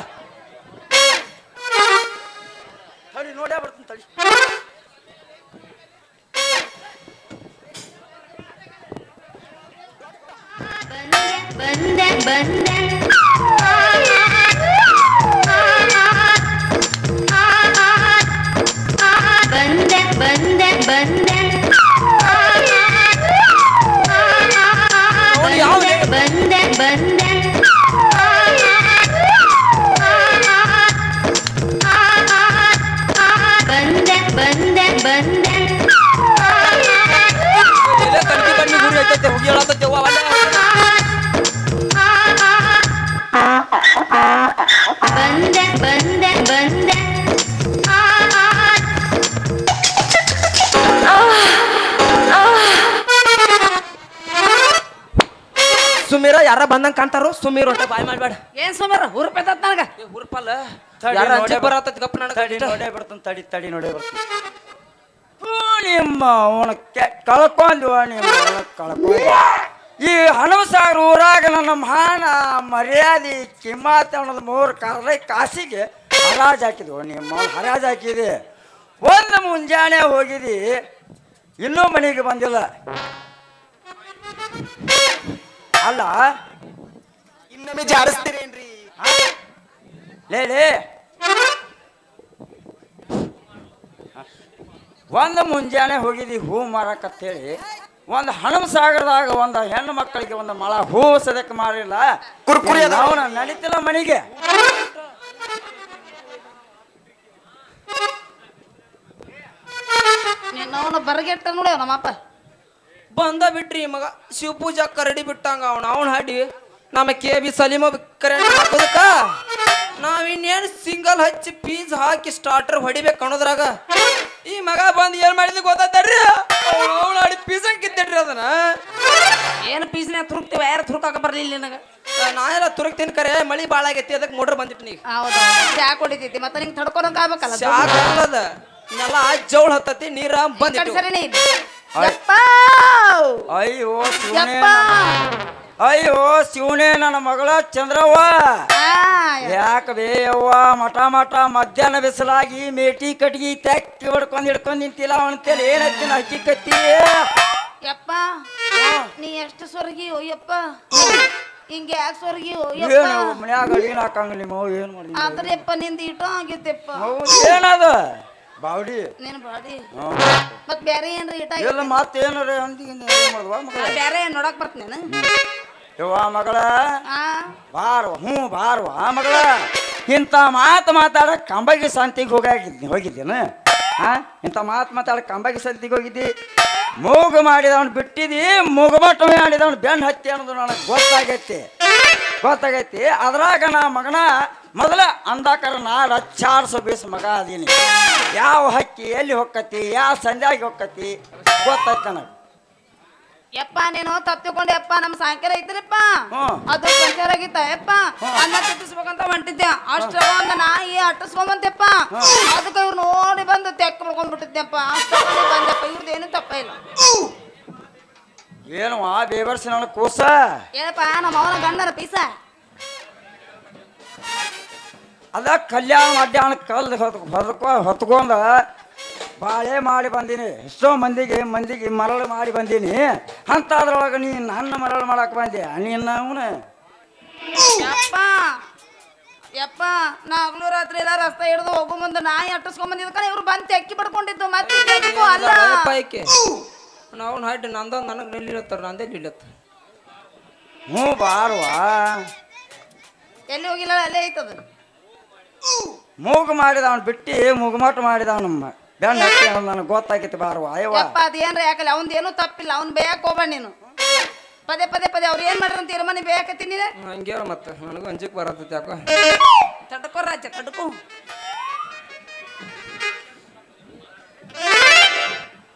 ತಡಿ ನೋಡೇ ಬರ್ತೀನಿ ತಡಿ ಸುಮೀರ ಯಾರ ಬಂದಂಗ ಕಾಣ್ತಾರೋ ಸುಮೀರ್ ಹೊಟ್ಟೆ ಬಾಯ್ ಮಾಡ್ಬೇಡ ಏನ್ ಸುಮೀರ ಹುರುಪೈತ ನನಗ ಹುರುಪಲ್ಲ ಬರತ್ತ ಗಪ್ಪ ನೋಡೇ ಬರ್ತಾನ ತಡಿ ತಡಿ ನೋಡೇ ಬರ್ತಾನ ನಿಮ್ಮ ಅವನ ಕಳ್ಕೊಂಡ್ವ ನಿಮ್ಮ ಕಳ್ಕೊಂಡ ಈ ಹನುಮಸಾಗರ ಊರಾಗ ನನ್ನ ಮಾನ ಮರ್ಯಾದೆ ಕಿಮ್ಮತ್ ಅನ್ನೋದು 3 ಕಾಸಿಗೆ ಹರಾಜ್ ಹಾಕಿದ್ವು ನಿಮ್ಮ ಹರಾಜ್ ಹಾಕಿದೆ ಒಂದು ಮುಂಜಾನೆ ಹೋಗಿದಿ ಇನ್ನೂ ಮನೆಗೆ ಬಂದಿಲ್ಲ ಅಲ್ಲ ಇನ್ನೊಮ್ಮೆ ಜಾಡಿಸ್ತೀರೇನ್ರಿ ಲೇ ಒಂದು ಮುಂಜಾನೆ ಹೋಗಿದ್ದಿ ಹೂ ಮಾರಕತ್ತೇಳಿ ಒಂದು ಹನುಮಸಾಗರದಾಗ ಒಂದು ಹೆಣ್ಣು ಮಕ್ಕಳಿಗೆ ಒಂದು ಮಳ ಹೂ ಸದಕ್ಕೆ ಮಾರಿಲ್ಲ ಕುರ್ಕುರಿ ಅವನ ನಡೀತಿಲ್ಲ ಮನೆಗೆ ಅವನ ಬರಗೆಟ್ಟ ನೋಡಿ ನಮ್ಮಪ್ಪ ಬಂದ ಬಿಟ್ರಿ ಮಗ ಶಿವಪೂಜಾ ಕರಡಿ ಬಿಟ್ಟಂಗ ಅವನ ಹಾಡಿ ನಮ್ಮ KB ಸಲೀಮ ಕರೆಂಟ್ ಹಾಕೋದಕ್ಕ ನಾವಿನ್ನೇನು ಸಿಂಗಲ್ ಹಚ್ಚಿ ಪೀಸ್ ಹಾಕಿ ಸ್ಟಾರ್ಟರ್ ಹೊಡಿಬೇಕು ಅನ್ನೋದ್ರಾಗ ಈ ಮಗ ಬಂದು ಏನ್ ಮಾಡಿದ್ ಗೊತ್ತಾಡ್ರಿ ಅವನ ಹಾಡಿ ಪೀಸ್ ಕಿತ್ತಿಡ್ರಿ ಅದನ್ನ ಏನು ಪೀಸ್ನ ತುರುಕ್ತಿವ ಯಾರು ತುರುಕಾಕ ಬರ್ಲಿಲ್ಲ ನನಗ ನಾ ಎಲ್ಲ ತುರುಕ್ತೀನಿ ಕರೆ ಮಳಿ ಭಾಳ ಆಗೈತಿ ಅದಕ್ಕೆ ಮೋಟ್ರ್ ಬಂದಿಟ್ಟು ನೀ ಹೌದಾ ಯಾಕೆ ಹೊಡಿತೈತಿ ಮತ್ತೆ ನಿಂಗೆ ತಡ್ಕೊಳಕ್ ಆಗ್ಬೇಕಲ್ಲ ಸಾಕಲ್ಲದ ನೆಲ ಜೋಳ ಹತ್ತತಿ ನೀರ ಬಂದಿಟ್ಟು ಸರಿನೇ ಅಯ್ಯೋ ಶಿವನೇ ಅಯ್ಯೋ ಶಿವನೇ ನನ್ನ ಮಗಳ ಚಂದ್ರವ್ವ ಯಾಕ ಬೇಯವ್ವ ಮಠ ಮಧ್ಯಾಹ್ನ ಬಿಸಿಲಾಗಿ ಮೇಟಿ ಕಟ್ಗಿ ತೆಕ್ಕಿ ಹಿಡ್ಕೊಂಡ್ ನಿಂತಿಲ್ಲ ಅವನಂತೇಳಿ ಏನೈತಿ ಹಚ್ಚಿ ಕತ್ತಿ ಯಪ್ಪ ನೀ ಎಷ್ಟು ಸ್ವರ್ಗಿ ಯಪ್ಪ ಹಿಂಗೆ ಯಾಕೆ ಸ್ವರ್ಗಿ ಏನು ಮನ್ಯಾಗ ಅಡಿಗೆ ಹಾಕಂಗ ನಿಮ್ಮ ಏನ್ ಮಾಡಿ ಆದ್ರೆ ಯಪ್ಪ ನಿಂದ ಇಟೋ ಆಗೈತೆಪ್ಪ ಏನದ ಬಾವಡಿ ನೀನ್ ಬಾಡಿ ಮತ್ ಬ್ಯಾರೆ ಏನ್ರಿ ಇಟ ಎಲ್ಲ ಮತ್ತೇನಾರ ಅಂದಿಗಿಂದ ಏನ್ ಮಾಡುವ ಮಗಳ ಬ್ಯಾರೆ ನೋಡಕ್ ಬರ್ತೀನಿ ಯವ್ವ ಮಗಳ ಬಾರ್ವ ಬಾರ್ವ ಮಗಳ ಇಂಥ ಮಾತು ಮಾತಾಡ ಕಂಬಗಿ ಸಂತಿಗೆ ಹೋಗಿದ್ದೇನೆ ಇಂಥ ಮಾತು ಮಾತಾಡ ಕಂಬಗಿ ಸಂತಿಗೆ ಹೋಗಿದ್ದಿ ಮೂಗು ಮಾಡಿದವನು ಬಿಟ್ಟಿದಿ ಮುಗುಮಟ್ಟು ಮಾಡಿದವನು ಬೆನ್ನು ಹತ್ತಿ ಅನ್ನೋದು ನನಗೆ ಗೊತ್ತಾಗೈತಿ ಅದ್ರಾಗ ನಾ ಮಗನ ಮೊದಲ ಅಂದಾಕರ ನಾಡು ಹಚ್ಚಾಡ್ಸೋ ಬೀಸ್ ಮಗ ಅದೀನಿ ಯಾವ ಹಕ್ಕಿ ಎಲ್ಲಿ ಹೊಕ್ಕತಿ ಯಾವ ಸಂಧ್ಯಾಗಿ ಹೊಕ್ಕತಿ ಗೊತ್ತೈತಿ ನನಗೆ ಯಪ್ಪ ನೀನು ತಪ್ಪಿಕೊಂಡೆ ಯಪ್ಪ ನಮ್ ಸಾಯಂಕಾಲ ಐತ್ರಿಪ್ಪ ಅದು ಪಂಚರ್ ಆಗಿತ್ತ ಯಪ್ಪ ಅನ್ನ ತಿಟ್ಟಿಸ್ಬೇಕಂತ ಹೊಂಟಿದ್ದೆ ಅಷ್ಟ ಒಂದ ನಾಯಿ ಅಟ್ಟಿಸ್ಕೊಂಬಂತೆಪ್ಪ ಅದಕ್ಕೆ ಇವ್ರು ನೋಡಿ ಬಂದು ತೆಕ್ಕ ಮಾಡ್ಕೊಂಡ್ಬಿಟ್ಟಿದ್ದೆಪ್ಪ ಅಷ್ಟ ಬಂದಪ್ಪ ಇವ್ರದ್ದು ಏನು ತಪ್ಪ ಇಲ್ಲ ಏನು ಆ ಬೇಬರ್ಸಿ ನನ್ನ ಕೂಸ ಏನಪ್ಪ ನಮ್ಮ ಅವನ ಗಂಡನ ಪೀಸ ಅದ ಕಲ್ಯಾಣ ಮಧ್ಯಾಹ್ನ ಹೊತ್ಕೊಂಡ ಬಾಳೆ ಮಾಡಿ ಬಂದೀನಿ ಎಷ್ಟೋ ಮಂದಿಗೆ ಮರಳು ಮಾಡಿ ಬಂದೀನಿ ಅಂತಾದ್ರೊಳಗೆ ನೀ ನನ್ನ ಮರಳು ಮಾಡಕ್ ಬಂದೆ ನೀನು ಅವನ ಯಪ್ಪ ಯಪ್ಪ ನಾ ಹಗಲು ರಾತ್ರಿ ಎಲ್ಲ ರಸ್ತೆ ಹಿಡಿದು ಹೋಗೋ ಮುಂದೆ ನಾಯಿ ಅಟ್ಟಿಸ್ಕೊಂಡ್ ಬಂದಿದ್ಕ ಇವ್ರು ಬಂದು ಅಕ್ಕಿ ಪಡ್ಕೊಂಡಿದ್ದು ಮತ್ತೆ ಅಲ್ಲ ಪೈಕೆ ನಾವು ಹಾಡಿ ನಂದೊಂದು ನನಗೆ ನಿಲ್ಲಿಲತ್ತಾರ ನಂದೇ ನಿಲ್ಲತ್ತ ಹ್ಞೂ ಬಾರ್ವಾ ಎಲ್ಲಿ ಹೋಗಿಲ್ಲ ಅಲ್ಲೇ ಐತದ ಮೂಗು ಮಾಡಿದ ಅವ್ನು ಬಿಟ್ಟು ಮುಗುಮಾಟ ಮಾಡಿದ ನಮ್ಮ ಬೆಣ್ಣ ಹತ್ತಿ ನನಗೆ ಗೊತ್ತಾಗಿತ್ತು ಬಾರ್ವಾ ಅಯ್ಯವ್ವ ಯಪ್ಪ ಅದೇನ್ರ ಯಾಕಲ್ಲ ಅವ್ನ್ ಏನೂ ತಪ್ಪಿಲ್ಲ ಅವ್ನ್ ಬೇಯಕ್ ಹೋಗ್ಬೇಡ ನೀನು ಪದೇ ಪದೇ ಪದೇ ಅವ್ರು ಏನ್ ಮಾಡ್ರ ಅಂತ ತೀರ್ಮಾನ ಬೇಯಕತ್ತೀನಿ ಹಂಗೆ ಮತ್ತೆ ನನಗೂ ಅಂಜಿಕ್ ಬರತ್ತೈತಿ ಯಾಕೋ ತಡ್ಕೋ ರಾಜ ತಡ್ಕೋ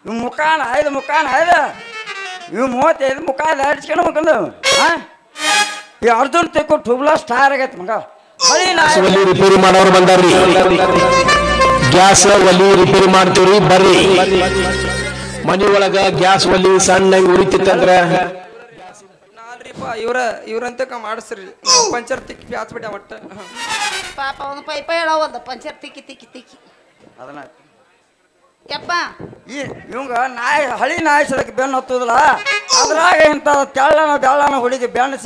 ಇವ್ ಮುಖಾನ ಇವ್ 35 ಮುಖ ಅಡಿಸ್ಕೊಂಡು ಮಕ್ಕಂದು ಈ ಅರ್ಜುನ್ ತೆಕ್ಕು ಟುಬ್ಲಾ ಸ್ಟಾರ್ ಆಗೈತೆ ಮಗ ಒಲಿ ರಿಪೇರಿ ಮಾಡೋರು ಬಂದಾರ್ರಿ ಗ್ಯಾಸ್ ಒಲಿ ರಿಪೇರಿ ಮಾಡ್ತೀವ್ರಿ ಬರ್ರಿ ಮನಿ ಒಳಗ ಗ್ಯಾಸ್ ಒಲಿ ಸಣ್ಣ ಉರಿತಿತ್ತಂದ್ರ ನಾಲ್ರಿಪ್ಪ ಇವ್ರಂತ ಮಾಡಿಸ್ರಿ ಪಂಚರ್ ತಿಕ್ಕಿ ಬ್ಯಾಸ್ಬಿಟ್ಟ ಒಟ್ಟ ಪಾಪ ಅವನು ಪೈ ಹೇಳವಲ್ದ ಪಂಚರ್ ತಿಕ್ಕಿ ತಿಕ್ಕಿ ತಿಕ್ಕಿ ಅದನ್ನ ಯಪ್ಪ ಇವಂಗ ನಾಯಿ ಹಳಿ ನಾಯಿ ಸದಕ್ಕೆ ಬೆನ್ನು ಹತ್ತುದಿಲ್ಲ ಅದ್ರಾಗ ಇಂಥ ಬೆಳ್ಳನ ಹುಡುಗಿ ಬೆನ್ನು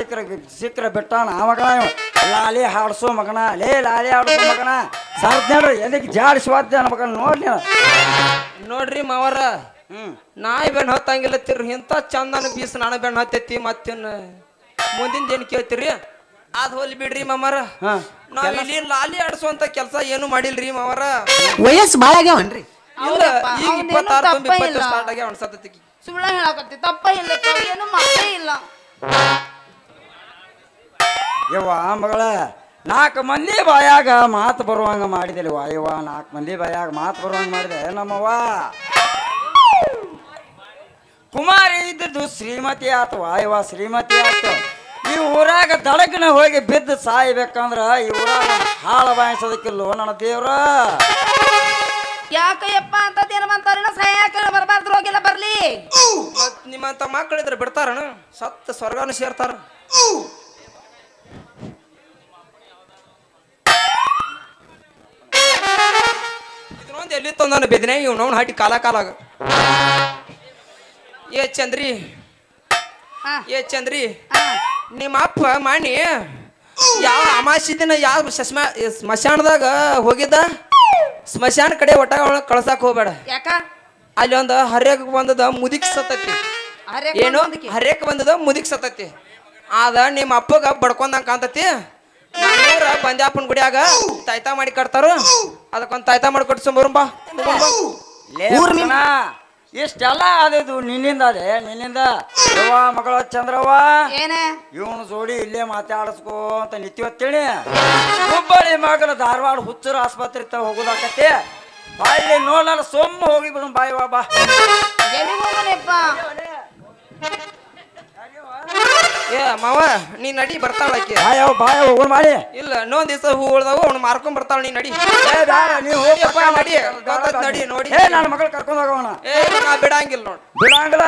ಸಿಕ್ಕರೆ ಬಿಟ್ಟಾನ ಆ ಮಗನ ಲಾಲಿ ಹಾಡ್ಸೋ ಮಗನ ಲಾಲಿ ಹಾಡ್ಸೋ ಮಗನ ಸರ್ದ್ರಿ ಎದಕ್ಕೆ ಜಾಡಿಸುವಾದ ಮಗನ ನೋಡ್ರಿ ಮಾವರ ನಾಯಿ ಬೆನ್ನು ಹತ್ತಂಗಿಲ್ಲ ತಿರ್ರಿ ಇಂಥ ಚಂದನ ಬೀಸ್ ನಾನು ಬೆನ್ನು ಹತ್ತೈತಿ ಮತ್ತೇನು ಮುಂದಿನ ಏನ್ ಕೇಳ್ತೀರಿ ಅದ್ ಹೋಲಿ ಬಿಡ್ರಿ ಮಾಮರ ನಾವ್ ಇಲ್ಲಿ ಲಾಲಿ ಆಡ್ಸುವಂತ ಕೆಲಸ ಏನು ಮಾಡಿಲ್ರಿ ಮಾವರ ವಯಸ್ಸು ಭಾಳ ಆಗ್ಯಾವನ್ರಿ ಇಲ್ಲ ಈಗ 26 20 ಸ್ಟಾರ್ಟ್ ಆಗ್ಯಾವ ಅನ್ಸತ್ತೈತಿ ಸುಳ್ಳ ಹೇಳಕತ್ತಿ ತಪ್ಪ ಇಲ್ಲ ಏನು ಮಾಡೇ ಇಲ್ಲ ಯವ್ವ ಮಗಳ 4 ಮಂದಿ ಬಾಯಾಗ ಮಾತು ಬರುವಂಗ ಮಾಡಿದೆ ವಾಯವ್ವ 4 ಮಂದಿ ಬಾಯಾಗ ಮಾತು ಬರುವಂಗ ಮಾಡಿದೆ ನಮ್ಮವ್ವ ಕುಮಾರಿ ಇದ್ದದ್ದು ಶ್ರೀಮತಿ ಆತು ವಾಯವ್ವ ಶ್ರೀಮತಿ ಆತು ಈ ಊರಾಗ ದಡಗನ ಹೋಗಿ ಬಿದ್ದು ಸಾಯ್ಬೇಕಂದ್ರ ಈ ಊರಾಗ ಹಾಳ ಬಾಯಿಸೋದಕ್ಕಿಲ್ಲೋ ನನ್ನ ದೇವ್ರ ಯಾಕಯ್ಯಪ್ಪ ಅಂತದೇನು ಅಂತಾರ ಸಹಾಯಕ ಬರಬಾರ್ದು ಹೋಗಿಲ್ಲ ಬರ್ಲಿ ನಿಮ್ಮಂತ ಮಕ್ಕಳಿದ್ರೆ ಬಿಡ್ತಾರಣ ಸತ್ತ ಸ್ವರ್ಗನ ಸೇರ್ತಾರ ಇದನ್ನೊಂದು ಎಲ್ಲಿ ತಂದಾನ ಬೆದನೆ ಇವ್ ನೋಡ್ ಹಾಟಿ ಕಾಲಾಗ ಏ ಚಂದ್ರಿ ನಿಮ್ಮ ಅಪ್ಪ ಮಾಣಿ ಯಾವ ಅಮಾಸಿ ದಿನ ಯಾವ ಸ್ಮಶಾನದಾಗ ಹೋಗಿದ್ದ ಸ್ಮಶಾನ ಕಡೆ ಒಟ್ಟ ಕಳ್ಸಾಕ್ ಹೋಗ್ಬೇಡ ಯಾಕ ಅಲ್ಲಿ ಒಂದು ಹರ್ಯಕ್ ಬಂದದ ಮುದಿಕ್ ಸತತಿ ಏನು ಹರ್ಯಕ್ ಬಂದದ ಮುದಿಕ್ ಸತತಿ ಅದ ನಿಮ್ಮ ಅಪ್ಪಗ ಬಡ್ಕೊಂಡಂಗ ಕಾಂತತಿ ನಮ್ಮೂರ ಬಂದ್ಯಾಪನ ಗುಡಿಯಾಗ ತಾಯ್ತಾ ಮಾಡಿ ಕಟ್ತಾರ ಅದಕ್ಕೊಂದು ತಾಯ್ತಾ ಮಾಡಿ ಕಟ್ಸಂಬರುಂಬಾ ಇಷ್ಟೆಲ್ಲ ಅದೇದು ನಿನ್ನಿಂದ ಯವ್ವ ಮಗಳ ಚಂದ್ರವ್ವ ಏನೇ ಇವನು ಜೋಡಿ ಇಲ್ಲೇ ಮಾತಾಡಿಸ್ಕೋ ಅಂತ ನಿತ್ಯವತ್ತೇಳಿ ಹುಬ್ಬಳ್ಳಿ ಮಗನ ಧಾರವಾಡ ಹುಚ್ಚರ ಆಸ್ಪತ್ರೆ ಹೋಗೋದಾಕತ್ತೆ ಬಾಯಲ್ಲಿ ನೋಡಲ್ಲ ಸೊಮ್ಮ ಹೋಗಿ ಬಿಡು ಬಾಯವ್ವ ಬಾ ಎಲ್ಲಿ ಹೋಗಲಪ್ಪ ಏ ಮಾವ ನೀ ನಡಿ ಬರ್ತಾಳ ಆಕಿ ಬಾಯ ಹೋಗೋಣ ಮಾಡಿ ಇಲ್ಲ ಇನ್ನೊಂದ್ ದಿವಸ ಹೂ ಉಳ್ದಾವ ಅವ್ನು ಮಾರ್ಕೊಂಡ್ ಬರ್ತಾಳ ನೀ ನಡಿ ನೀವು ನಡಿ ನಡಿ ನೋಡಿ ನನ್ನ ಮಗಳು ಕರ್ಕೊಂಡು ಹೋಗೋಣ ಏ ನಾ ಬಿಡಂಗಿಲ್ಲ ನೋಡ್ ಬಿಡಂಗಿಲ್ಲ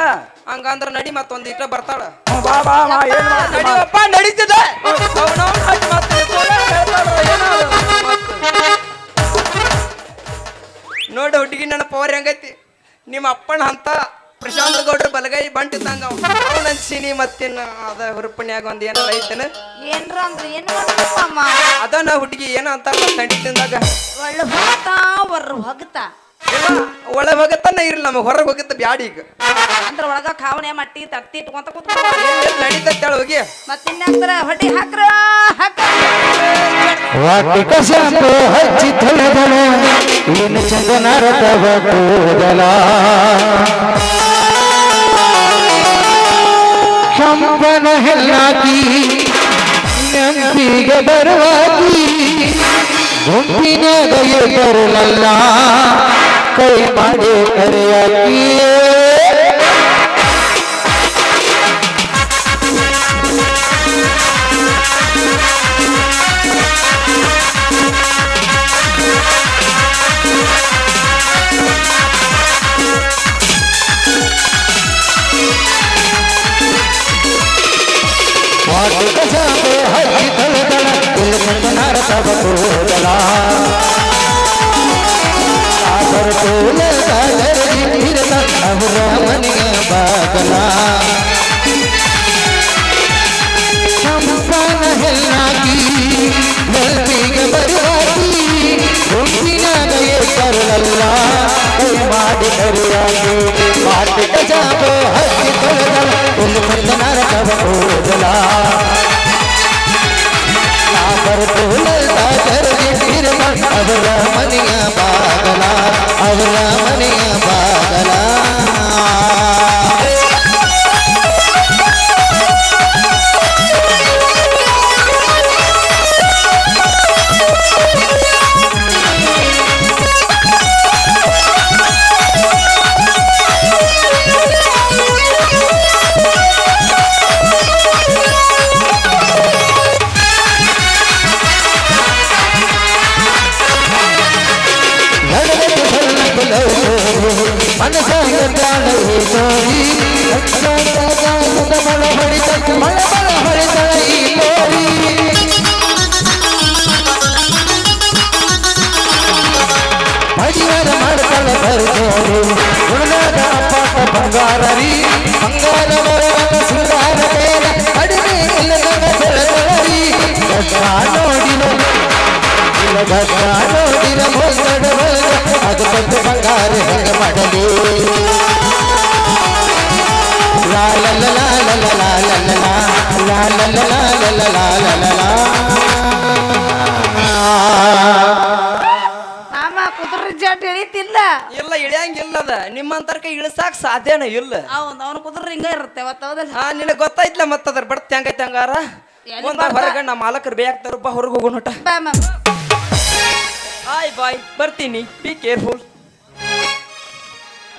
ಹಂಗಂದ್ರ ನಡಿ ಮತ್ತೊಂದ್ ಇಟ್ಟ ಬರ್ತಾಳ ಬಾ ಬಾ ಬಾ ಏನ್ ನಡಿಯಪ್ಪ ನಡೀತಿದೆ ನೋಡಿ ಹುಡುಗಿ ನನ್ನ ಪವರ್ ಹೆಂಗೈತಿ ನಿಮ್ಮ ಅಪ್ಪನ ಅಂತ ಪ್ರಶಾಂತ್ ಗೌಡ್ರ ಬಲಗೈ ಬಂಟಿದ್ದಂಗ ಅವನ ಸಿನಿ ಮತ್ತಿನ ಅದ ಹುರುಪಣ್ಯಾಗ ಒಂದ್ ಏನಾರ ಐತೇನ ಏನ್ರ ಅಂದ್ರೆ ಏನು ಮಾಡ್ತಪ್ಪ ಅದನ್ನ ಹುಡುಗಿ ಏನ ಅಂತ ತಂಡಿದ್ದಾಗ ಒಳ್ಳೆ ಹೋಗ್ತಾ ಹೊಗತಾ ಒಳ ಹೋಗತ್ತಾನ ಇರ್ಲಿ ನಮಗ್ ಹೊರಗೆ ಹೋಗತ್ತ ಬ್ಯಾಡ ಈಗ ಅಂದ್ರ ಒಳಗ ಖಾವಣೆ ಮಟ್ಟಿ ತಟ್ಟಿ ಇಟ್ಕೊಂತ ಕೂತ್ಕೊ ನಡೀತೈತೆ ಹೋಗಿ ಮತ್ತಿನ್ಯಾಕ್ತರ ಹೊಟ್ಟಿ ಹಾಕ್ರ ವಾಟಿಕ ಶಾಂಪು ಹಚ್ಚಿ ತೊಳೆದಳ ಇನ್ನು ಚಂದನರತವ ಕೂದಲ ಕಂಬನ ಹೆಲ್ಲಾಕಿ ನೆಂಪಿಗೆ ಬರುವಾಗಿ ಗುಂಪಿನಾಗ ಬರಲಲ್ಲ ಕೈ ಮಾಡಿ ಕರೆಯಾಕಿಯೇ ವಾಟಿಕ ಶಾಂಪು ಹಚ್ಚಿ ತೊಳೆದಳ ಇನ್ನು ಚಂದನರತವ ಕೂದಲ ತೋಲೆ ಮಾಡಿ ಕರಿಯಾಗಿ ಮಾತಿಕ ಜಾಬ ಹಚ್ಚಿ ತೊಳೆದಳ ಇಲ್ಲಿ ಮುಂದ ನರಕವ ಕೂದಲ ನಾ ಬರ್ತುಲದ ಜರಗಿಟ್ಟಿರುವ ಅವರ ಮನೆಯ ಬಾಗಲ ಅವರ ಮನೆಯ ಬಾಗಲ ಮನಸಾಗ ಪ್ರಾಣ ತೋರಿ ಮಳ ಹೊಡಿತಳ ಈ ತೋರಿ ಮಡಿವಾರ ಮಾಡ್ತಾಳ ಬರ್ಜೋರಿ ಉಳಿದಾದ ಅಪ್ಪಾಟ ಬಂಗಾರರಿ ಬಂಗಾರ ಬರವನ ಸುಂದರ ಬೇಡ ಕಡಿಮೆ ಇಲ್ಲ ಬೆಳತಳರಿ ನೋಡಿನ ನೋಡಿನ ಬಂದಡ ಅದು ಬಂದು ಬಂಗಾರ ಹೆಂಗ ಮಾಡಲಿ ಮಾಮ ಕುದುರೆ ಜಾಟ್ ಇಳಿತಿಲ್ಲ ಇಲ್ಲ ಇಳಿಯಂಗಿಲ್ಲದ ನಿಮ್ಮಂತರ್ಕ ಇಳಿಸಾಕ್ ಸಾಧ್ಯನ ಇಲ್ಲ ಅವನ ಕುದುರೆ ಹಿಂಗ ಇರುತ್ತೆ ಅವತ್ತವದಲ್ಲ ಹಾ ನಿನಗೆ ಗೊತ್ತಾಯ್ತಲ್ಲ ಮತ್ತದ್ರ ಬಡ್ತ ಹೆಂಗೈತೆ ಹಂಗಾರ ಹೊರಗ ನಮ್ಮ ಮಾಲಕರು ಬೇಕಾಗ್ತಾರಪ್ಪ ಹೊರಗೆ ಹೋಗೋಣ ಬಾ ಮಾಮ ಹಾಯ್ ಬಾಯ್ ಬರ್ತೀನಿ ಬಿ ಕೇರ್ಫುಲ್